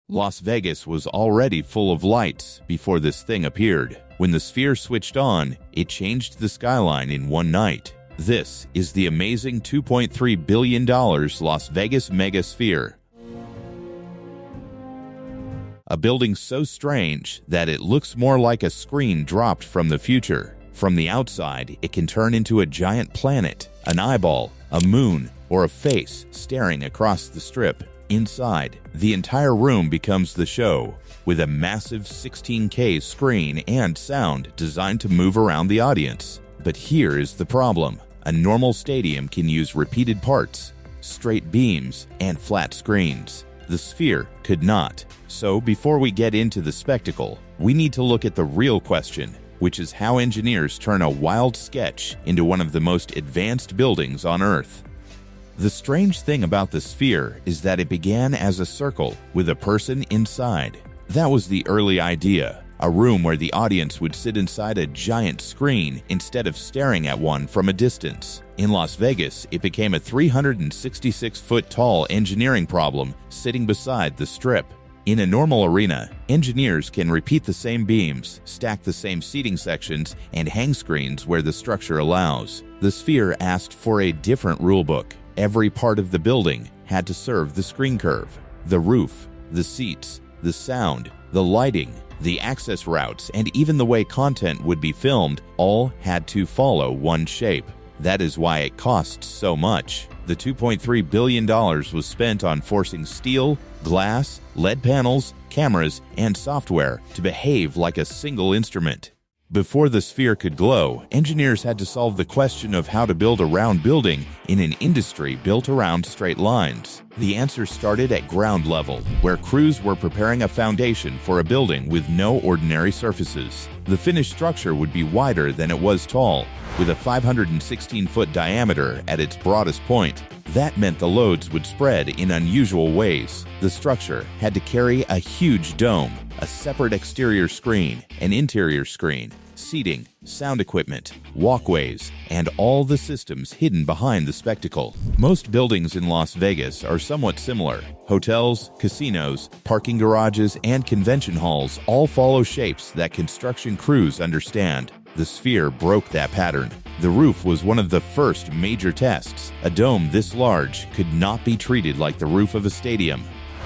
Las Vegas was already full of lights before this thing appeared. When the sphere switched on, it changed the skyline in one night. This is the amazing $2.3 billion Las Vegas Megasphere. A building so strange that it looks more like a screen dropped from the future. From the outside, it can turn into a giant planet, an eyeball, a moon, or a face staring across the strip. Inside, the entire room becomes the show, with a massive 16K screen and sound designed to move around the audience. But here is the problem. A normal stadium can use repeated parts, straight beams, and flat screens. The sphere could not. So before we get into the spectacle, we need to look at the real question, which is how engineers turn a wild sketch into one of the most advanced buildings on Earth. The strange thing about the sphere is that it began as a circle with a person inside. That was the early idea, a room where the audience would sit inside a giant screen instead of staring at one from a distance. In Las Vegas, it became a 366-foot-tall engineering problem sitting beside the strip. In a normal arena, engineers can repeat the same beams, stack the same seating sections, and hang screens where the structure allows. The sphere asked for a different rulebook. Every part of the building had to serve the screen curve. The roof, the seats, the sound, the lighting, the access routes, and even the way content would be filmed all had to follow one shape. That is why it costs so much. The $2.3 billion was spent on forcing steel, glass, LED panels, cameras, and software to behave like a single instrument. Before the sphere could glow, engineers had to solve the question of how to build a round building in an industry built around straight lines. The answer started at ground level, where crews were preparing a foundation for a building with no ordinary surfaces. The finished structure would be wider than it was tall, with a 516-foot diameter at its broadest point. That meant the loads would spread in unusual ways. The structure had to carry a huge dome, a separate exterior screen, an interior screen, seating, sound equipment, walkways, and all the systems hidden behind the spectacle. Most buildings in Las Vegas are somewhat similar. Hotels, casinos, parking garages, and convention halls all follow shapes that construction crews understand. The sphere broke that pattern. The roof was one of the first major tests. A dome this large could not be treated like the roof of a stadium.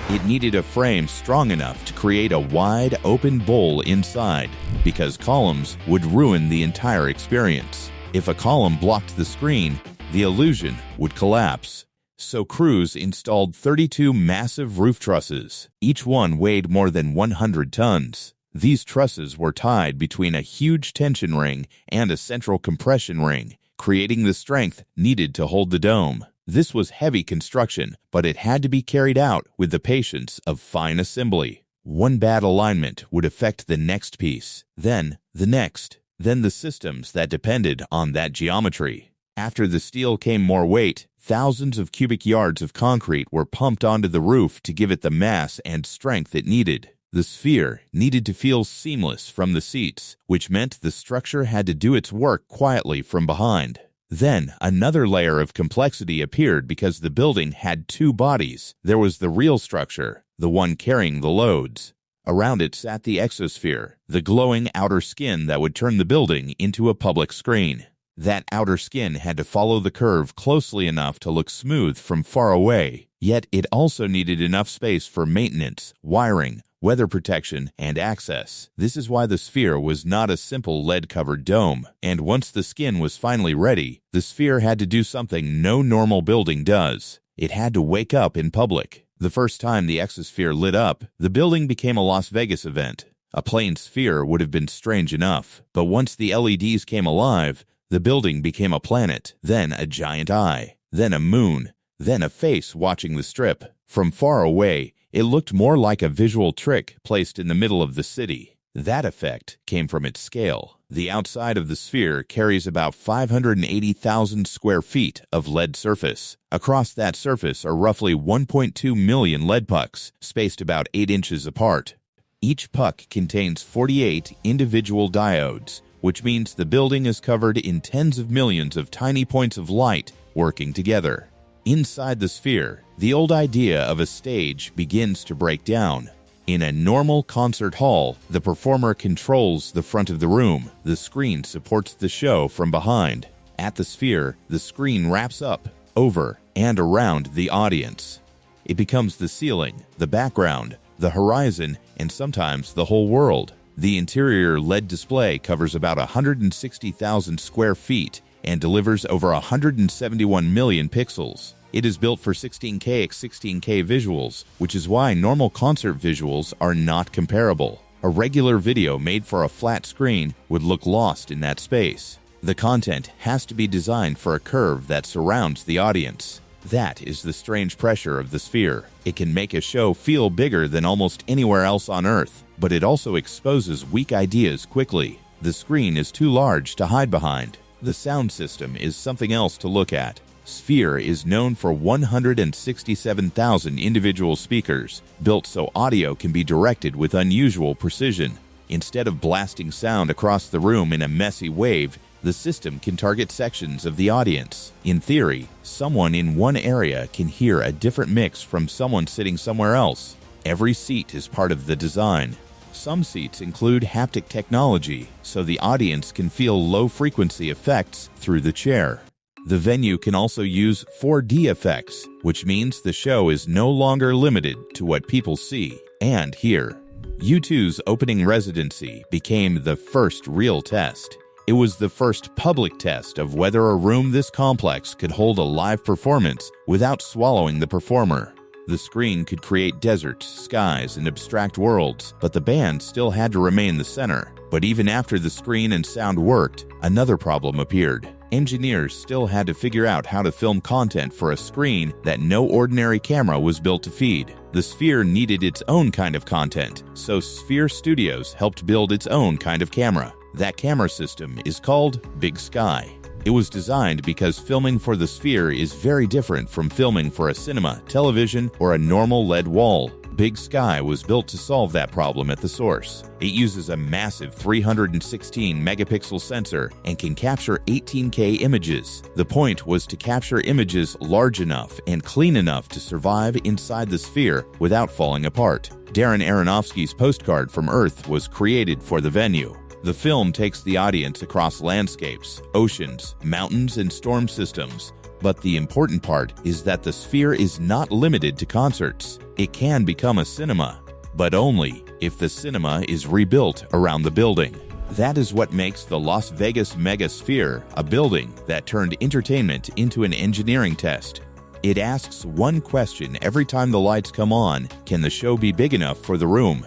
It needed a frame strong enough to create a wide, open bowl inside, because columns would ruin the entire experience. If a column blocked the screen, the illusion would collapse. So crews installed 32 massive roof trusses. Each one weighed more than 100 tons. These trusses were tied between a huge tension ring and a central compression ring, creating the strength needed to hold the dome. This was heavy construction, but it had to be carried out with the patience of fine assembly. One bad alignment would affect the next piece, then the next, then the systems that depended on that geometry. After the steel came more weight, thousands of cubic yards of concrete were pumped onto the roof to give it the mass and strength it needed. The sphere needed to feel seamless from the seats, which meant the structure had to do its work quietly from behind. Then, another layer of complexity appeared because the building had two bodies. There was the real structure, the one carrying the loads. Around it sat the exosphere, the glowing outer skin that would turn the building into a public screen. That outer skin had to follow the curve closely enough to look smooth from far away, yet it also needed enough space for maintenance, wiring, weather protection, and access. This is why the sphere was not a simple lead-covered dome. And once the skin was finally ready, the sphere had to do something no normal building does. It had to wake up in public. The first time the exosphere lit up, the building became a Las Vegas event. A plain sphere would have been strange enough, but once the LEDs came alive, the building became a planet, then a giant eye, then a moon, then a face watching the strip. From far away, it looked more like a visual trick placed in the middle of the city. That effect came from its scale. The outside of the sphere carries about 580,000 square feet of lead surface. Across that surface are roughly 1.2 million lead pucks, spaced about 8 inches apart. Each puck contains 48 individual diodes, which means the building is covered in tens of millions of tiny points of light working together. Inside the sphere, the old idea of a stage begins to break down. In a normal concert hall, the performer controls the front of the room. The screen supports the show from behind. At the Sphere, the screen wraps up, over, and around the audience. It becomes the ceiling, the background, the horizon, and sometimes the whole world. The interior LED display covers about 160,000 square feet and delivers over 171 million pixels. It is built for 16K x 16K visuals, which is why normal concert visuals are not comparable. A regular video made for a flat screen would look lost in that space. The content has to be designed for a curve that surrounds the audience. That is the strange pressure of the Sphere. It can make a show feel bigger than almost anywhere else on Earth, but it also exposes weak ideas quickly. The screen is too large to hide behind. The sound system is something else to look at. Sphere is known for 167,000 individual speakers, built so audio can be directed with unusual precision. Instead of blasting sound across the room in a messy wave, the system can target sections of the audience. In theory, someone in one area can hear a different mix from someone sitting somewhere else. Every seat is part of the design. Some seats include haptic technology, so the audience can feel low-frequency effects through the chair. The venue can also use 4D effects, which means the show is no longer limited to what people see and hear. U2's opening residency became the first real test. It was the first public test of whether a room this complex could hold a live performance without swallowing the performer. The screen could create deserts, skies, and abstract worlds, but the band still had to remain the center. But even after the screen and sound worked, another problem appeared. Engineers still had to figure out how to film content for a screen that no ordinary camera was built to feed. The Sphere needed its own kind of content, so Sphere Studios helped build its own kind of camera. That camera system is called Big Sky. It was designed because filming for the Sphere is very different from filming for a cinema, television, or a normal LED wall. Big Sky was built to solve that problem at the source. It uses a massive 316 megapixel sensor and can capture 18K images. The point was to capture images large enough and clean enough to survive inside the Sphere without falling apart. Darren Aronofsky's postcard from Earth was created for the venue. The film takes the audience across landscapes, oceans, mountains, and storm systems. But the important part is that the Sphere is not limited to concerts. It can become a cinema, but only if the cinema is rebuilt around the building. That is what makes the Las Vegas Megasphere a building that turned entertainment into an engineering test. It asks one question every time the lights come on: can the show be big enough for the room?